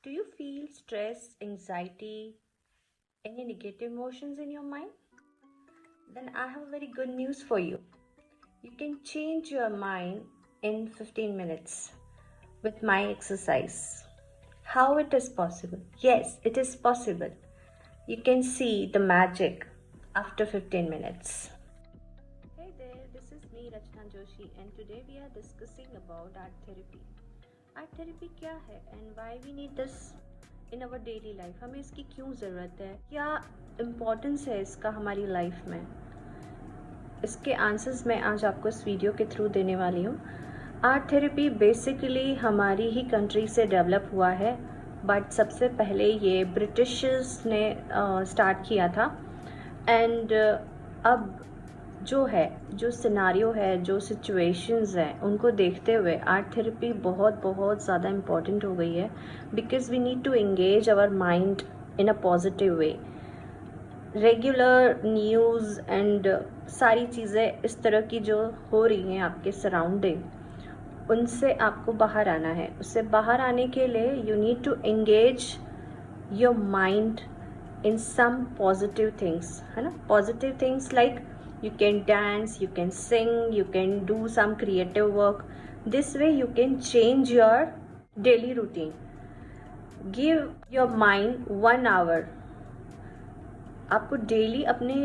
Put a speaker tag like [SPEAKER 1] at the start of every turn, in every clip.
[SPEAKER 1] Do you feel stress, anxiety, any negative emotions in your mind? Then I have very good news for you. You can change your mind in 15 minutes with my exercise. How it is possible? Yes, it is possible. You can see the magic after 15 minutes. Hey there, this is me Rachna Joshi and today we are discussing about art therapy. Art therapy क्या है and why we need this in our daily life, हमें इसकी क्यों ज़रूरत है, क्या importance है इसका हमारी लाइफ में। इसके आंसर्स मैं आज आपको इस वीडियो के थ्रू देने वाली हूँ। आर्ट थेरेपी बेसिकली हमारी ही कंट्री से डेवलप हुआ है, बट सबसे पहले ये ब्रिटिशर्स ने स्टार्ट किया था एंड अब जो सिनारियो है, जो सिचुएशंस हैं, उनको देखते हुए आर्ट थेरेपी बहुत ज़्यादा इम्पॉर्टेंट हो गई है because we need to engage our mind in a positive way. Regular news and सारी चीज़ें इस तरह की जो हो रही हैं आपके सराउंडिंग, उनसे आपको बाहर आना है। उससे बाहर आने के लिए you need to engage your mind in some positive things, है ना। Positive things like you can dance, you can sing, you can do some creative work. This way you can change your daily routine. Give your mind 1 hour. आपको daily अपने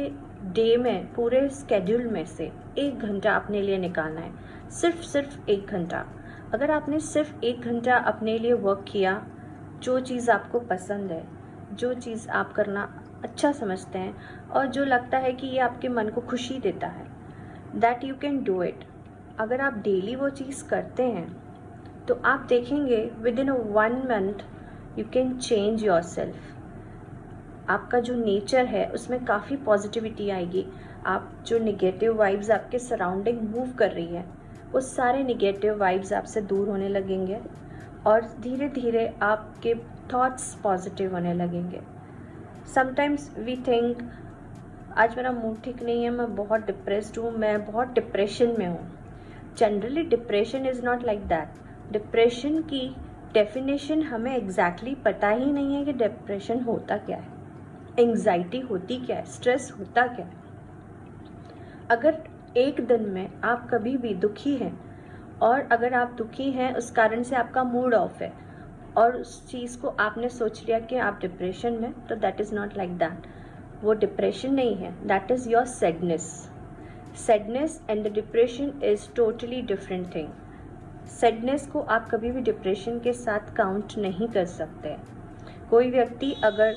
[SPEAKER 1] day में, पूरे schedule में से 1 घंटा अपने लिए निकालना है। सिर्फ 1 घंटा। अगर आपने सिर्फ 1 घंटा अपने लिए वर्क किया, जो चीज़ आपको पसंद है, जो चीज़ आप करना अच्छा समझते हैं और जो लगता है कि ये आपके मन को खुशी देता है, that you can do it. अगर आप डेली वो चीज़ करते हैं तो आप देखेंगे with in 1 month you can change your self. आपका जो नेचर है उसमें काफ़ी पॉजिटिविटी आएगी। आप जो निगेटिव वाइब्स आपके सराउंडिंग मूव कर रही है, वो सारे निगेटिव वाइब्स आपसे दूर होने लगेंगे और धीरे धीरे आपके थॉट्स पॉजिटिव होने लगेंगे। समटाइम्स वी थिंक आज मेरा मूड ठीक नहीं है, मैं बहुत डिप्रेस्ड हूँ, मैं बहुत डिप्रेशन में हूँ। Generally depression is not like that. Depression की डेफिनेशन हमें एग्जैक्टली पता ही नहीं है कि डिप्रेशन होता क्या है, एंग्जाइटी होती क्या है, स्ट्रेस होता क्या है। अगर एक दिन में आप कभी भी दुखी हैं और अगर आप दुखी हैं उस कारण से आपका मूड ऑफ है और उस चीज़ को आपने सोच लिया कि आप डिप्रेशन में, तो that is not like that. वो डिप्रेशन नहीं है, that is your sadness. Sadness and the depression is totally different thing. Sadness को आप कभी भी डिप्रेशन के साथ काउंट नहीं कर सकते। कोई व्यक्ति अगर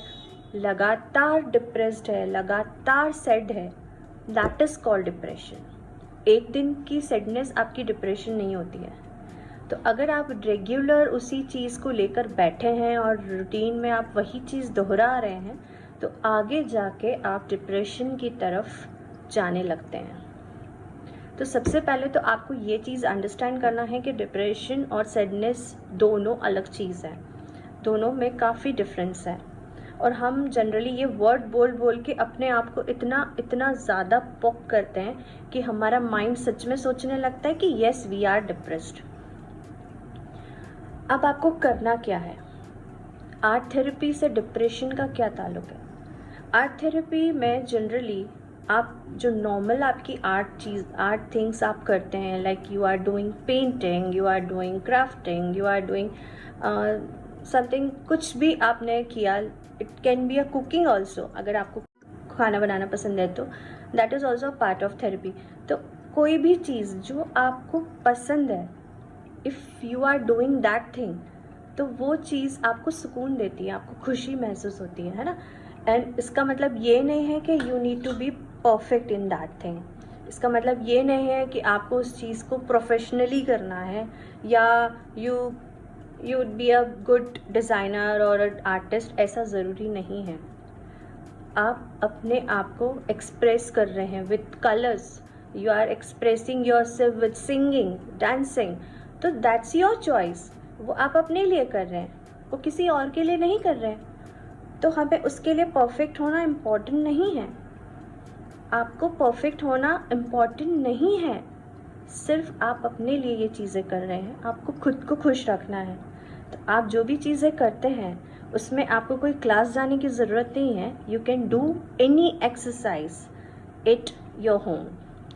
[SPEAKER 1] लगातार डिप्रेस्ड है, लगातार सैड है, दैट इज़ कॉल्ड डिप्रेशन। एक दिन की सैडनेस आपकी डिप्रेशन नहीं होती है। तो अगर आप रेगुलर उसी चीज़ को लेकर बैठे हैं और रूटीन में आप वही चीज़ दोहरा रहे हैं, तो आगे जाके आप डिप्रेशन की तरफ जाने लगते हैं। तो सबसे पहले तो आपको ये चीज़ अंडरस्टैंड करना है कि डिप्रेशन और सैडनेस दोनों अलग चीज़ है, दोनों में काफ़ी डिफरेंस है। और हम जनरली ये वर्ड बोल के अपने आप को इतना ज़्यादा पॉक करते हैं कि हमारा माइंड सच में सोचने लगता है कि येस वी आर डिप्रेस्ड। अब आपको करना क्या है? आर्ट थेरेपी से डिप्रेशन का क्या ताल्लुक है? आर्ट थेरेपी में जनरली आप जो नॉर्मल आपकी आर्ट थिंग्स आप करते हैं, like you are doing painting, you are doing crafting, you are doing something, कुछ भी आपने किया, it can be a cooking also. अगर आपको खाना बनाना पसंद है तो that is also part of therapy. तो कोई भी चीज़ जो आपको पसंद है, if you are doing that thing, तो वो चीज़ आपको सुकून देती है, आपको खुशी महसूस होती है ना। एंड इसका मतलब ये नहीं है कि you need to be perfect in that thing. इसका मतलब ये नहीं है कि आपको उस चीज़ को प्रोफेशनली करना है या you would be a good designer और आर्टिस्ट, ऐसा ज़रूरी नहीं है। आप अपने आप को एक्सप्रेस कर रहे हैं with colours, you are expressing yourself with singing, dancing, तो दैट्स योर चॉइस। वो आप अपने लिए कर रहे हैं, वो किसी और के लिए नहीं कर रहे हैं। तो हमें उसके लिए परफेक्ट होना इम्पॉर्टेंट नहीं है। आपको परफेक्ट होना इम्पॉर्टेंट नहीं है, सिर्फ आप अपने लिए ये चीज़ें कर रहे हैं, आपको खुद को खुश रखना है। तो आप जो भी चीज़ें करते हैं उसमें आपको कोई क्लास जाने की ज़रूरत नहीं है। You can do any exercise at your home.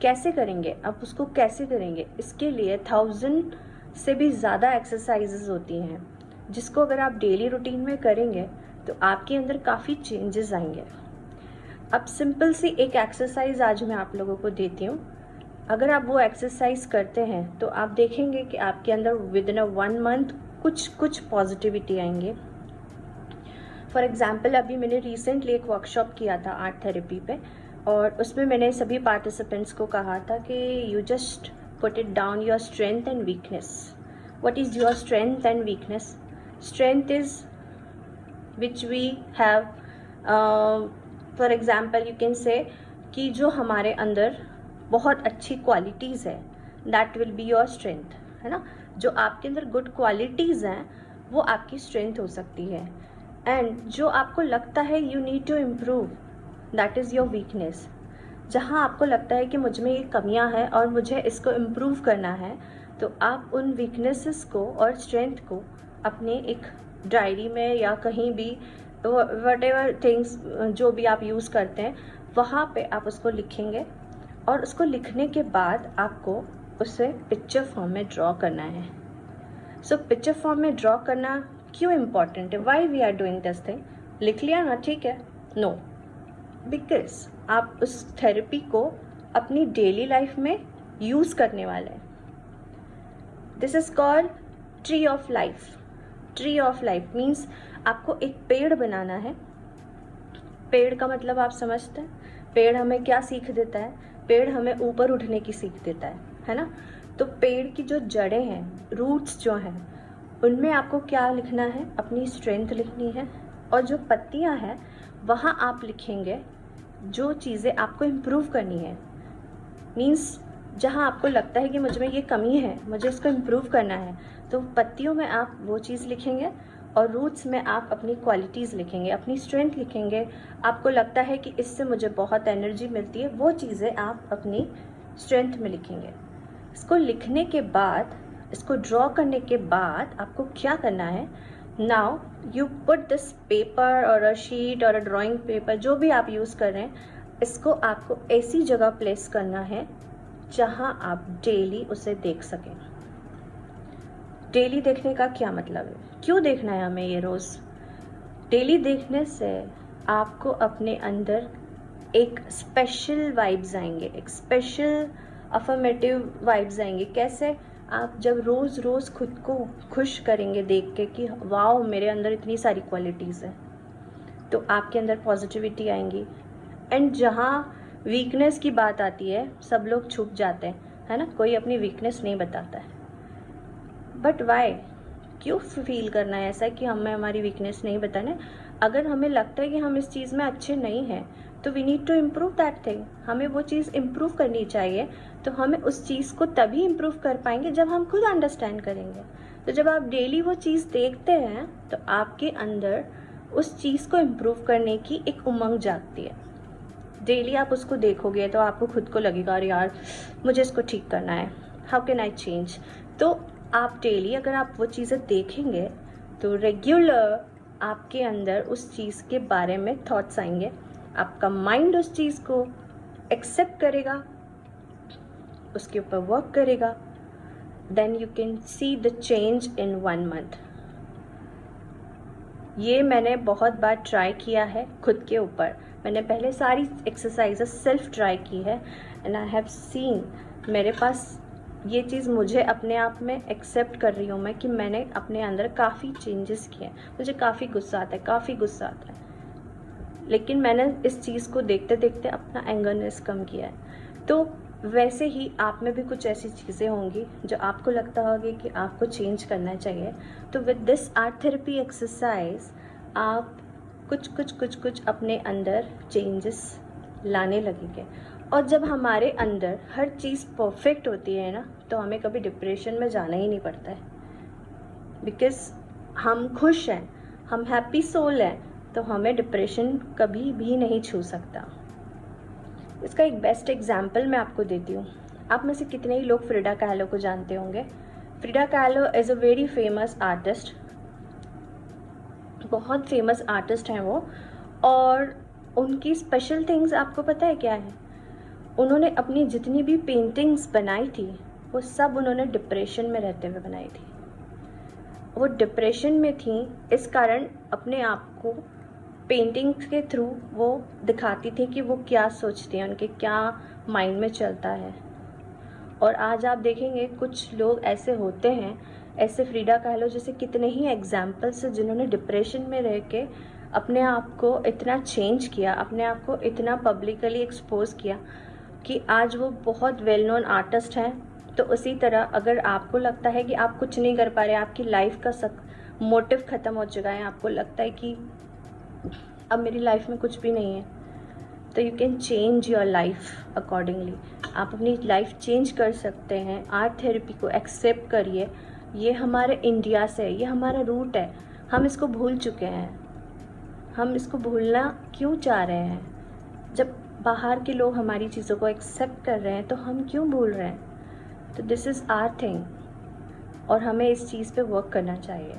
[SPEAKER 1] कैसे करेंगे, आप उसको कैसे करेंगे, इसके लिए 1000 से भी ज़्यादा एक्सरसाइजेज होती हैं, जिसको अगर आप डेली रूटीन में करेंगे तो आपके अंदर काफ़ी चेंजेस आएंगे। अब सिंपल सी एक एक्सरसाइज आज मैं आप लोगों को देती हूँ। अगर आप वो एक्सरसाइज करते हैं तो आप देखेंगे कि आपके अंदर विद इन 1 मंथ कुछ पॉजिटिविटी आएंगे। फॉर एग्जाम्पल अभी मैंने रिसेंटली एक वर्कशॉप किया था आर्ट थेरेपी पे, और उसमें मैंने सभी पार्टिसिपेंट्स को कहा था कि you just put it down your strength and weakness. What is your strength and weakness? Strength is which we have, for example you can say कि जो हमारे अंदर बहुत अच्छी क्वालिटीज़ है, that will be your strength, है ना। जो आपके अंदर गुड क्वालिटीज़ हैं वो आपकी स्ट्रेंथ हो सकती है। एंड जो आपको लगता है you need to improve, that is your weakness. जहाँ आपको लगता है कि मुझ में ये कमियां हैं और मुझे इसको इम्प्रूव करना है, तो आप उन वीकनेसेस को और स्ट्रेंथ को अपने एक डायरी में या कहीं भी वट एवर थिंग्स जो भी आप यूज़ करते हैं वहाँ पे आप उसको लिखेंगे, और उसको लिखने के बाद आपको उसे पिक्चर फॉर्म में ड्रॉ करना है। सो पिक्चर फॉर्म में ड्रॉ करना क्यों इम्पॉर्टेंट है? Why we are doing this thing? लिख लिया ना, ठीक है? नो, बिकॉज आप उस थेरेपी को अपनी डेली लाइफ में यूज़ करने वाले हैं। This is called tree of life. Tree of life means आपको एक पेड़ बनाना है। पेड़ का मतलब आप समझते हैं? पेड़ हमें क्या सीख देता है? पेड़ हमें ऊपर उठने की सीख देता है ना। तो पेड़ की जो जड़ें हैं, रूट्स जो हैं, उनमें आपको क्या लिखना है? अपनी स्ट्रेंथ लिखनी है। और जो पत्तियां हैं वहाँ आप लिखेंगे जो चीज़ें आपको इम्प्रूव करनी है। मीन्स जहाँ आपको लगता है कि मुझ में ये कमी है, मुझे इसको इम्प्रूव करना है, तो पत्तियों में आप वो चीज़ लिखेंगे, और रूट्स में आप अपनी क्वालिटीज़ लिखेंगे, अपनी स्ट्रेंथ लिखेंगे। आपको लगता है कि इससे मुझे बहुत एनर्जी मिलती है, वो चीज़ें आप अपनी स्ट्रेंथ में लिखेंगे। इसको लिखने के बाद, इसको ड्रॉ करने के बाद आपको क्या करना है? Now you put this paper और अ शीट और अ ड्राइंग पेपर, जो भी आप यूज़ कर रहे हैं, इसको आपको ऐसी जगह प्लेस करना है जहाँ आप डेली उसे देख सकें। डेली देखने का क्या मतलब है? क्यों देखना है हमें ये रोज़? डेली देखने से आपको अपने अंदर एक स्पेशल वाइब्स आएंगे, एक स्पेशल अफर्मेटिव वाइब्स आएंगे। कैसे? आप जब रोज़ रोज़ खुद को खुश करेंगे देख के कि वाओ मेरे अंदर इतनी सारी क्वालिटीज़ हैं, तो आपके अंदर पॉजिटिविटी आएंगी। एंड जहाँ वीकनेस की बात आती है सब लोग छुप जाते हैं, है ना, कोई अपनी वीकनेस नहीं बताता है। But why? क्यों फील करना है ऐसा कि हमें हमारी वीकनेस नहीं बताना? अगर हमें लगता है कि हम इस चीज़ में अच्छे नहीं हैं तो we need to improve that thing. हमें वो चीज़ इम्प्रूव करनी चाहिए। तो हमें उस चीज़ को तभी इम्प्रूव कर पाएंगे जब हम खुद अंडरस्टैंड करेंगे। तो जब आप डेली वो चीज़ देखते हैं तो आपके अंदर उस चीज़ को इम्प्रूव करने की एक उमंग जागती है। डेली आप उसको देखोगे तो आपको खुद को लगेगा अरे यार मुझे इसको ठीक करना है, हाउ कैन आई चेंज। तो आप डेली अगर आप वो चीज़ें देखेंगे तो रेगुलर आपके अंदर उस चीज़ के बारे में थॉट्स आएंगे, आपका माइंड उस चीज़ को एक्सेप्ट करेगा, उसके ऊपर वर्क करेगा, then you can see the change in 1 month. ये मैंने बहुत बार ट्राई किया है खुद के ऊपर। मैंने पहले सारी एक्सरसाइजेस सेल्फ ट्राई की है एंड आई हैव सीन, मेरे पास ये चीज़ मुझे अपने आप में एक्सेप्ट कर रही हूँ मैं कि मैंने अपने अंदर काफ़ी चेंजेस किए हैं। मुझे काफ़ी गुस्सा आता है, काफ़ी गुस्सा आता है, लेकिन मैंने इस चीज़ को देखते देखते अपना एंगरनेस कम किया है। तो वैसे ही आप में भी कुछ ऐसी चीज़ें होंगी जो आपको लगता होगी कि आपको चेंज करना चाहिए। तो with this art therapy exercise आप कुछ अपने अंदर चेंजेस लाने लगेंगे। और जब हमारे अंदर हर चीज़ परफेक्ट होती है ना, तो हमें कभी डिप्रेशन में जाना ही नहीं पड़ता है, बिकॉज हम खुश हैं, हम हैप्पी सोल हैं, तो हमें डिप्रेशन कभी भी नहीं छू सकता। इसका एक बेस्ट एग्जाम्पल मैं आपको देती हूँ। आप में से कितने ही लोग फ्रिडा kahlo को जानते होंगे। फ्रिडा kahlo is a very famous artist. बहुत फेमस आर्टिस्ट हैं वो, और उनकी स्पेशल थिंग्स आपको पता है क्या है? उन्होंने अपनी जितनी भी पेंटिंग्स बनाई थी वो सब उन्होंने डिप्रेशन में रहते हुए बनाई थी। वो डिप्रेशन में थी, इस कारण अपने आप को पेंटिंग्स के थ्रू वो दिखाती थी कि वो क्या सोचती हैं, उनके क्या माइंड में चलता है। और आज आप देखेंगे कुछ लोग ऐसे होते हैं, ऐसे फ्रीडा kahlo जैसे कितने ही एग्जाम्पल्स हैं जिन्होंने डिप्रेशन में रह के अपने आप को इतना चेंज किया, अपने आप को इतना पब्लिकली एक्सपोज किया कि आज वो बहुत वेल नोन आर्टिस्ट हैं। तो उसी तरह अगर आपको लगता है कि आप कुछ नहीं कर पा रहे, आपकी लाइफ का मोटिव ख़त्म हो चुका है, आपको लगता है कि अब मेरी लाइफ में कुछ भी नहीं है, तो you can change your life accordingly. आप अपनी लाइफ चेंज कर सकते हैं। आर्ट थेरेपी को एक्सेप्ट करिए। ये हमारे इंडिया से है, ये हमारा रूट है, हम इसको भूल चुके हैं। हम इसको भूलना क्यों चाह रहे हैं? जब बाहर के लोग हमारी चीज़ों को एक्सेप्ट कर रहे हैं तो हम क्यों भूल रहे हैं? तो दिस इज़ आवर थिंग, और हमें इस चीज़ पे वर्क करना चाहिए।